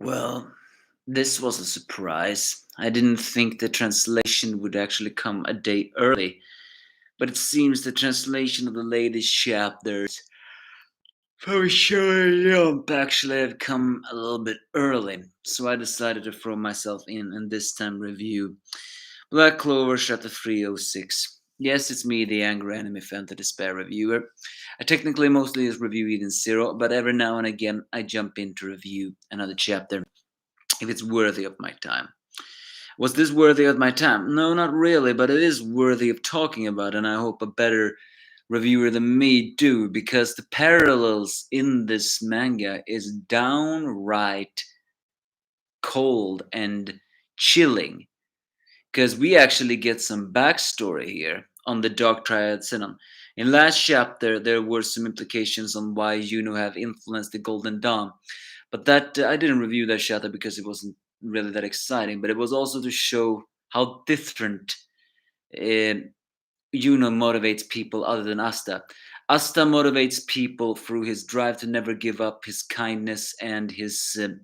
Well, this was a surprise. I didn't think the translation would actually come a day early, but it seems the translation of the latest chapters for sure Jump actually had come a little bit early, so I decided to throw myself in and this time review Black Clover Chapter 306. Yes, it's me, the angry anime fan, the despair reviewer. I technically mostly just review Eden Zero, but every now and again I jump in to review another chapter if it's worthy of my time. Was this worthy of my time? No, not really, but it is worthy of talking about, and I hope a better reviewer than me do, because the parallels in this manga is downright cold and chilling. Because we actually get some backstory here on the Dark Triad Synon. In last chapter, there were some implications on why Juno have influenced the Golden Dawn, but that I didn't review that chapter because it wasn't really that exciting. But it was also to show how different uh, Juno motivates people other than Asta. Asta motivates people through his drive to never give up, his kindness, and his and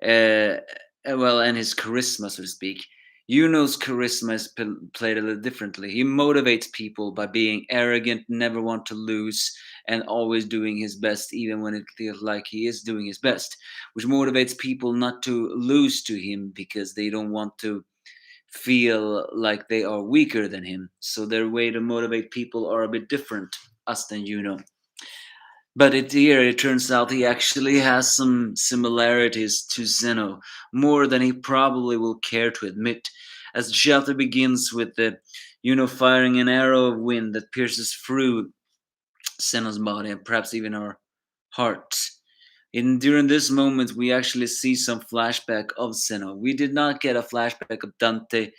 his charisma, so to speak. Yuno's charisma is played a little differently. He motivates people by being arrogant, never want to lose, and always doing his best, even when it feels like he is doing his best, which motivates people not to lose to him because they don't want to feel like they are weaker than him. So their way to motivate people are a bit different, us than Yuno. But here it turns out he actually has some similarities to Zeno, more than he probably will care to admit, as the chapter begins with the firing an arrow of wind that pierces through Zeno's body and perhaps even our hearts. During this moment, we actually see some flashback of Zeno. We did not get a flashback of Dante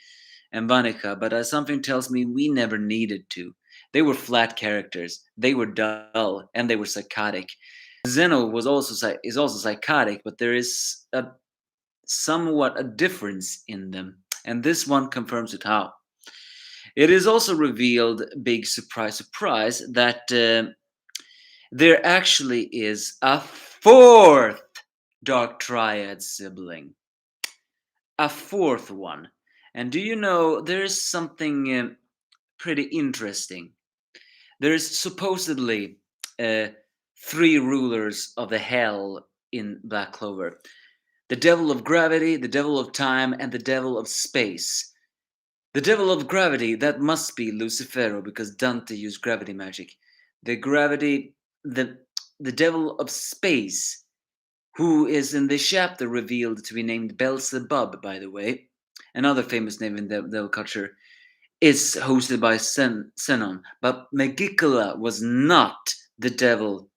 and Vanica, but something tells me we never needed to. They were flat characters. They were dull and they were psychotic. Zeno is also psychotic, but there is somewhat a difference in them, and this one confirms it. How it is also revealed, big surprise, surprise, that there actually is a fourth Dark Triad sibling, a fourth one. And do you know there is something pretty interesting? There is supposedly uh, three rulers of the hell in Black Clover: the devil of gravity, the devil of time, and the devil of space. The devil of gravity, that must be Lucifero, because Dante used gravity magic. The gravity, the the devil of space, who is in this chapter revealed to be named Beelzebub, by the way, another famous name in the devil culture, is hosted by Zenon, but Megicula was not the devil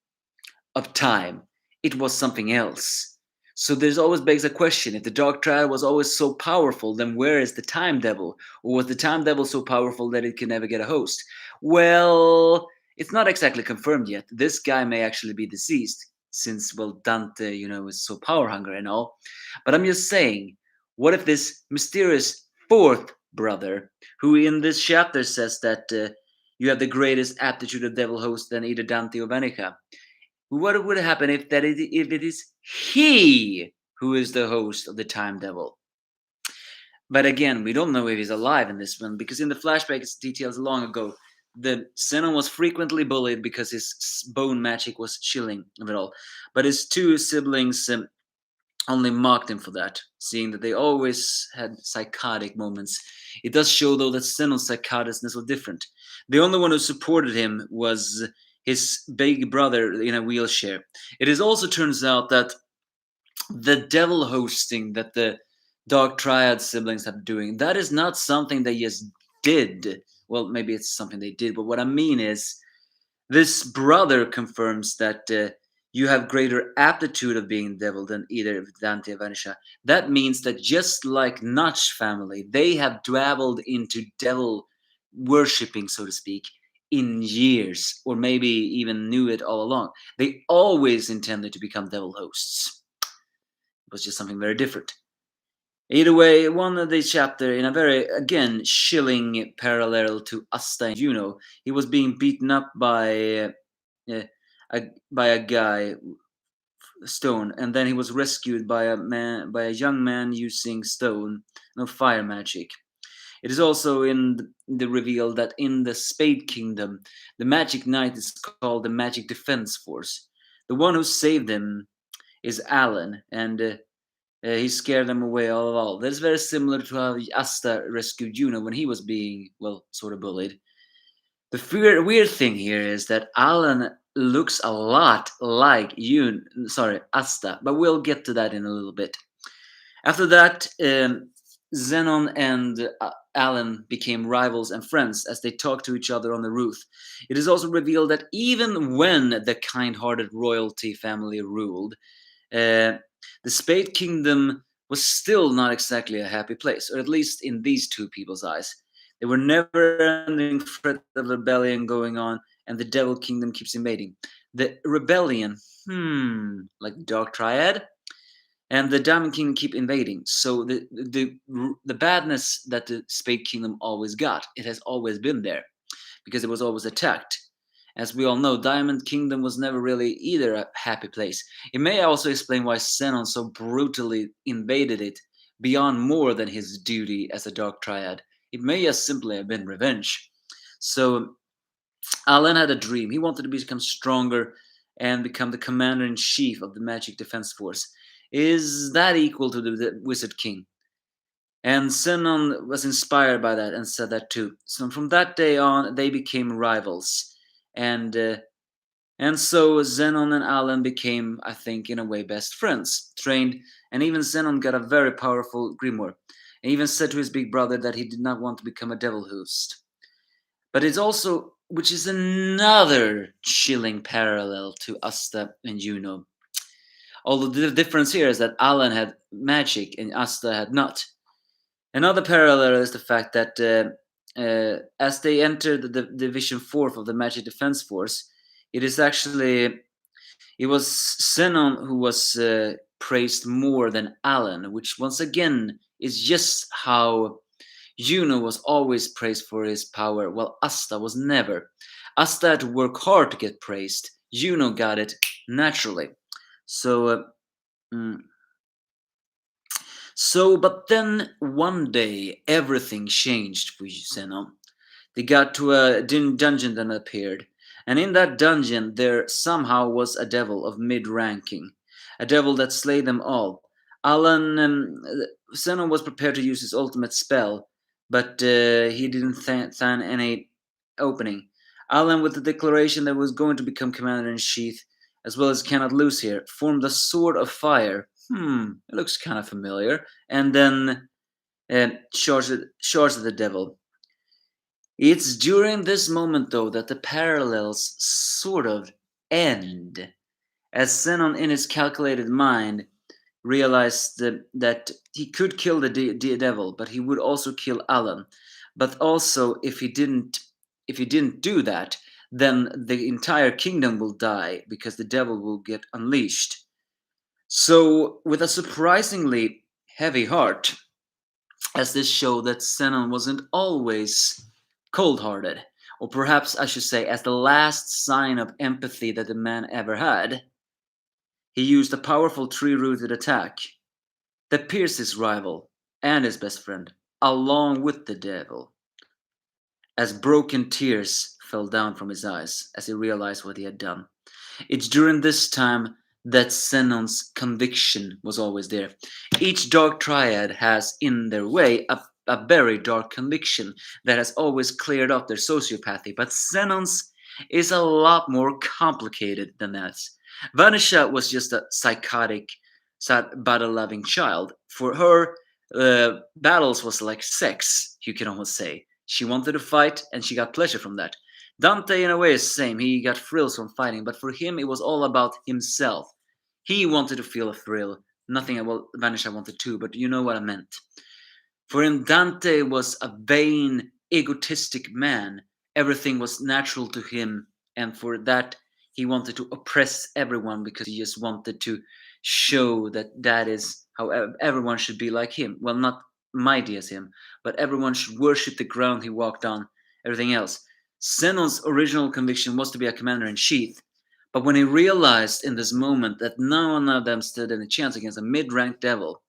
of time. It was something else. So there's always begs a question: if the Dark Triad was always so powerful, then where is the Time Devil? Or was the Time Devil so powerful that it can never get a host? Well, it's not exactly confirmed yet. This guy may actually be deceased, since, well, Dante, is so power hungry and all. But I'm just saying, what if this mysterious fourth brother, who in this chapter says that you have the greatest aptitude of devil host than either Dante or Venica? What would happen if it is he who is the host of the Time Devil? But again, we don't know if he's alive in this one, because in the flashbacks details long ago, the Xenon was frequently bullied because his bone magic was chilling of it all. But his two siblings only mocked him for that, seeing that they always had psychotic moments. It does show, though, that Xenon's psychoticness was different. The only one who supported him was his big brother in a wheelchair. It is also turns out that the devil hosting that the Dark Triad siblings have doing, that is not something they just did. Well, maybe it's something they did, but what I mean is this brother confirms that you have greater aptitude of being devil than either Dante or Vanisha. That means that just like Notch family, they have dabbled into devil worshipping, so to speak, in years, or maybe even knew it all along. They always intended to become devil hosts. It was just something very different. Either way, one of these chapter, in a very, again, chilling parallel to Asta and Juno, he was being beaten up by a guy stone, and then he was rescued by a young man using stone, no fire magic. It is also in the reveal that in the Spade Kingdom, the Magic Knight is called the Magic Defense Force. The one who saved him is Alan, and he scared them away all. That's very similar to how Asta rescued Juno when he was being, well, sort of bullied. The weird thing here is that Alan looks a lot like Asta, but we'll get to that in a little bit. After that, Xenon and Alan became rivals and friends as they talked to each other on the roof. It is also revealed that even when the kind hearted royalty family ruled, uh, the Spade Kingdom was still not exactly a happy place, or at least in these two people's eyes. There were never ending threat of rebellion going on, and the Devil Kingdom keeps invading. The rebellion, like Dark Triad, and the Diamond Kingdom keep invading. So the badness that the Spade Kingdom always got, it has always been there because it was always attacked. As we all know, Diamond Kingdom was never really either a happy place. It may also explain why Xenon so brutally invaded it beyond more than his duty as a Dark Triad. It may just simply have been revenge. So Alan had a dream. He wanted to become stronger and become the commander in chief of the Magic Defense Force. Is that equal to the Wizard King? And Xenon was inspired by that and said that too. So from that day on, they became rivals, and uh, and so Xenon and Alan became, I think, in a way, best friends. Trained, and even Xenon got a very powerful grimoire, and even said to his big brother that he did not want to become a devil host. But it's also, which is another chilling parallel to Asta and Juno. Although the difference here is that Alan had magic and Asta had not. Another parallel is the fact that as they enter the Division 4th of the Magic Defense Force, it was Xenon who was praised more than Alan, which once again is just how Juno was always praised for his power, while Asta was never. Asta had to work hard to get praised. Juno got it naturally. So, mm, but then one day everything changed for Xenon. They got to a dungeon that appeared, and in that dungeon there somehow was a devil of mid-ranking, a devil that slayed them all. Alan Xenon was prepared to use his ultimate spell, but he didn't find any opening. Alan, with the declaration that was going to become commander in chief, as well as cannot lose here, formed a sword of fire. It looks kind of familiar. And then charged at the devil. It's during this moment, though, that the parallels sort of end, as Xenon, in his calculated mind, realized that he could kill the devil, but he would also kill Alan. But also, if he didn't do that, then the entire kingdom will die because the devil will get unleashed. So, with a surprisingly heavy heart, as this showed that Xenon wasn't always cold-hearted, or perhaps I should say, as the last sign of empathy that the man ever had, he used a powerful tree-rooted attack that pierced his rival and his best friend, along with the devil, as broken tears fell down from his eyes as he realized what he had done. It's during this time that Xenon's conviction was always there. Each Dark Triad has, in their way, a very dark conviction that has always cleared up their sociopathy, but Xenon's is a lot more complicated than that. Vanisha was just a psychotic, sad, battle-loving child. For her, battles was like sex, you can almost say. She wanted to fight, and she got pleasure from that. Dante, in a way, is the same. He got thrills from fighting, but for him, it was all about himself. He wanted to feel a thrill. Nothing, well, Vanisha wanted too, but you know what I meant. For him, Dante was a vain, egotistic man. Everything was natural to him, and for that, he wanted to oppress everyone because he just wanted to show that is how everyone should be like him. Well, not mighty as him, but everyone should worship the ground he walked on, everything else. Xenon's original conviction was to be a commander in chief, But when he realized in this moment that none of them stood any chance against a mid-ranked devil,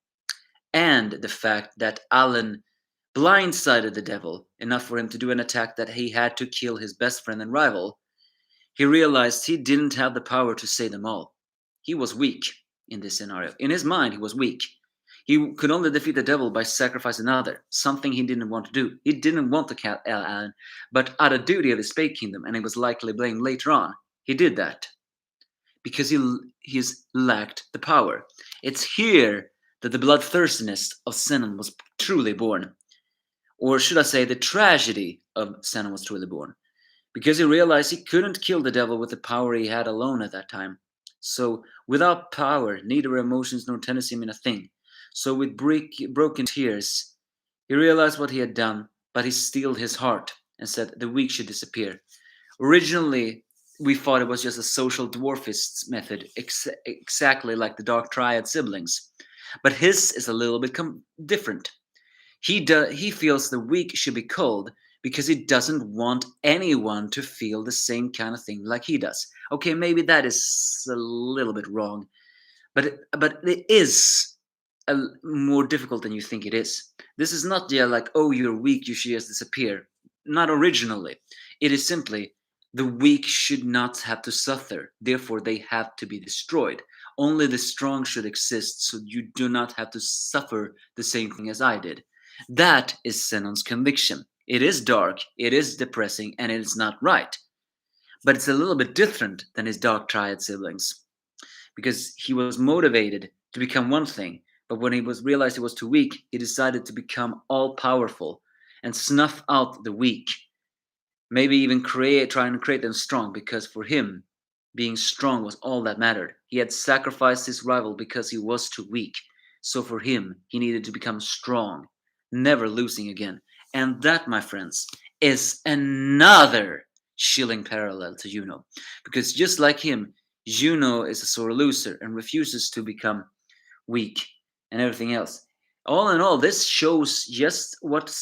and the fact that Alan blindsided the devil enough for him to do an attack that he had to kill his best friend and rival, he realized he didn't have the power to save them all. He was weak in this scenario. In his mind, he was weak. He could only defeat the devil by sacrificing another, something he didn't want to do. He didn't want to kill Alan, but out of duty of the Spade Kingdom, and he was likely blamed later on, he did that because he's lacked the power. It's here that the bloodthirstiness of Zenon was truly born. Or should I say, the tragedy of Zenon was truly born. Because he realized he couldn't kill the devil with the power he had alone at that time. So, without power, neither emotions nor tendency mean a thing. So, with broken tears, he realized what he had done, but he steeled his heart and said the weak should disappear. Originally, we thought it was just a social dwarfist method, exactly like the Dark Triad siblings. But his is a little bit different. He feels the weak should be cold because he doesn't want anyone to feel the same kind of thing like he does. Okay, maybe that is a little bit wrong, but it is more difficult than you think it is. This is not like, oh, you're weak, you should just disappear. Not originally. It is simply the weak should not have to suffer, therefore they have to be destroyed. Only the strong should exist, so you do not have to suffer the same thing as I did. That is Zenon's conviction. It is dark, it is depressing, and it is not right. But it's a little bit different than his Dark Triad siblings. Because he was motivated to become one thing, but when he realized he was too weak, he decided to become all powerful and snuff out the weak. Maybe even trying to create them strong, because for him, being strong was all that mattered. He had sacrificed his rival because he was too weak. So for him, he needed to become strong, never losing again. And that, my friends, is another chilling parallel to Juno. Because just like him, Juno is a sore loser and refuses to become weak and everything else. All in all, this shows just what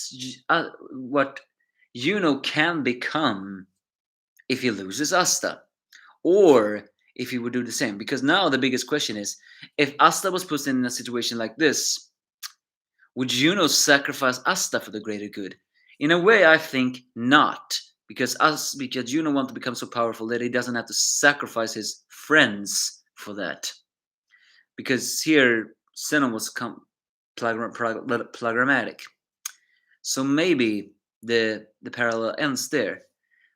Juno can become if he loses Asta, or if he would do the same. Because now the biggest question is, if Asta was put in a situation like this, would Juno sacrifice Asta for the greater good? In a way, I think not, because Juno wants to become so powerful that he doesn't have to sacrifice his friends for that. Because here, Zenon was programmatic. So maybe the parallel ends there.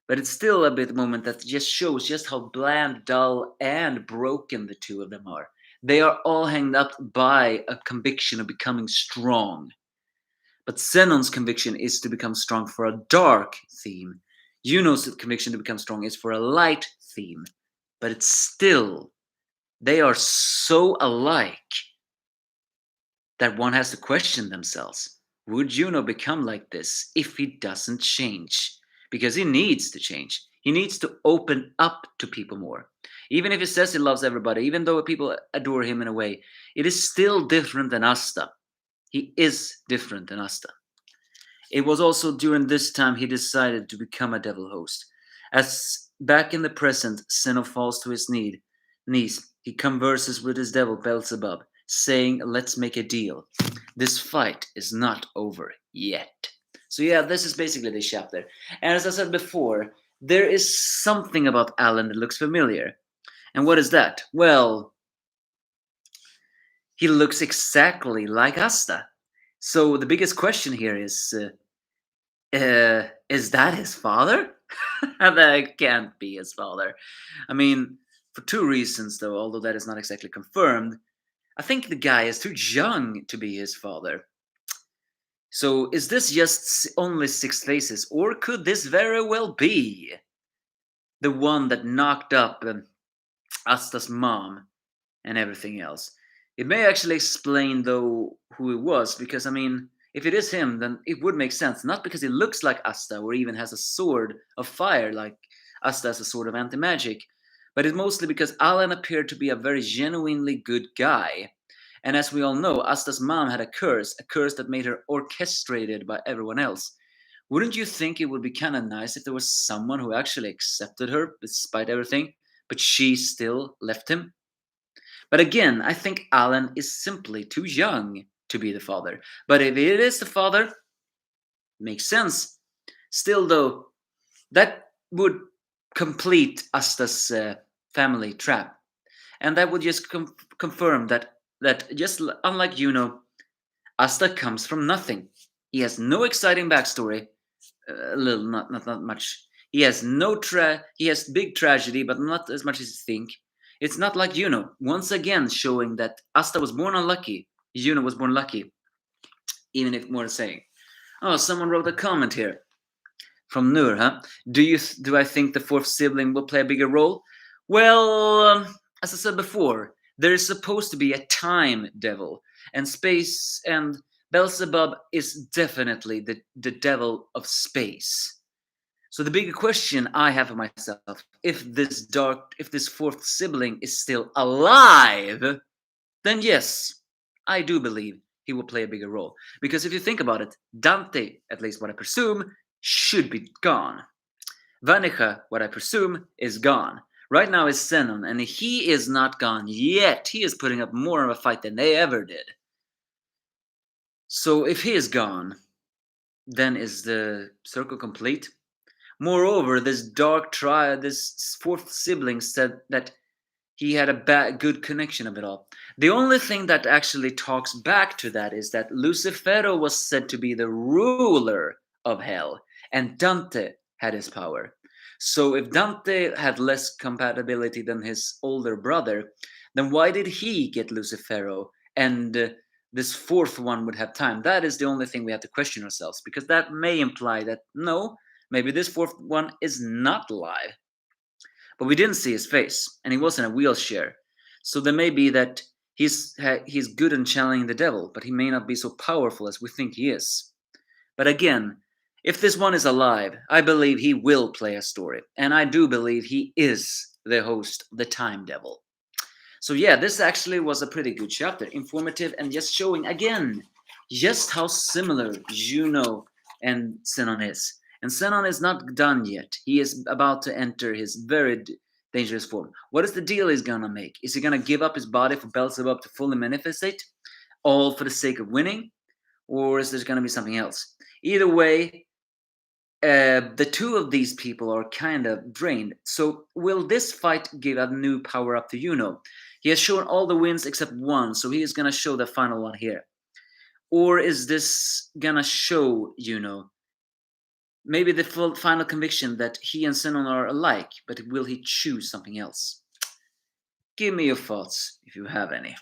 But it's still a bit moment that just shows just how bland, dull, and broken the two of them are. They are all hanged up by a conviction of becoming strong. But Zenon's conviction is to become strong for a dark theme. Juno's conviction to become strong is for a light theme. But it's still, they are so alike that one has to question themselves. Would Juno become like this if he doesn't change? Because he needs to change. He needs to open up to people more. Even if he says he loves everybody, even though people adore him in a way, it is still different than Asta. He is different than Asta. It was also during this time he decided to become a devil host. As back in the present, Zenon falls to his knees. He converses with his devil Beelzebub, saying, let's make a deal. This fight is not over yet. So yeah, this is basically the chapter. And as I said before, there is something about Alan that looks familiar. And what is that? Well, he looks exactly like Asta. So the biggest question here is that his father? That can't be his father. I mean, for two reasons though, although that is not exactly confirmed. I think the guy is too young to be his father. So is this just only Six Faces, or could this very well be the one that knocked up Asta's mom and everything else? It may actually explain though who it was, because I mean, if it is him, then it would make sense. Not because he looks like Asta or even has a sword of fire like Asta has a sword of anti-magic, but it's mostly because Alan appeared to be a very genuinely good guy. And as we all know, Asta's mom had a curse that made her orchestrated by everyone else. Wouldn't you think it would be kind of nice if there was someone who actually accepted her despite everything? but she still left him. But again, I think Alan is simply too young to be the father. But if it is the father, makes sense. Still, though, that would complete Asta's family trap, and that would just confirm that just unlike Juno, Asta comes from nothing. He has no exciting backstory. A little, not much. He has he has big tragedy, but not as much as you think. It's not like Juno. Once again, showing that Asta was born unlucky. Juno was born lucky, even if more saying. Oh, someone wrote a comment here from Nur, huh? Do I think the fourth sibling will play a bigger role? Well, as I said before, there is supposed to be a time devil, and space and Beelzebub is definitely the devil of space. So the bigger question I have for myself, if this fourth sibling is still alive, then yes, I do believe he will play a bigger role. Because if you think about it, Dante, at least what I presume, should be gone. Vanica, what I presume, is gone. Right now is Zenon, and he is not gone yet. He is putting up more of a fight than they ever did. So if he is gone, then is the circle complete? Moreover, this Dark Triad, this fourth sibling, said that he had a good connection of it all. The only thing that actually talks back to that is that Lucifero was said to be the ruler of hell, and Dante had his power. So if Dante had less compatibility than his older brother, then why did he get Lucifero and this fourth one would have time? That is the only thing we have to question ourselves, because that may imply that no, maybe this fourth one is not alive. But we didn't see his face, and he was in a wheelchair. So there may be that he's good in channeling the devil, but he may not be so powerful as we think he is. But again, if this one is alive, I believe he will play a story, and I do believe he is the host, the Time Devil. So yeah, this actually was a pretty good chapter, informative and just showing again just how similar Juno and Zenon is. And Zenon is not done yet. He is about to enter his very dangerous form. What is the deal he's gonna make? Is he gonna give up his body for Beelzebub to fully manifest, all for the sake of winning? Or is there gonna be something else? Either way, the two of these people are kind of drained. So will this fight give a new power up to Juno? He has shown all the wins except one, so he is gonna show the final one here. Or is this gonna show Juno maybe the final conviction that he and Zenon are alike, but will he choose something else? Give me your thoughts if you have any.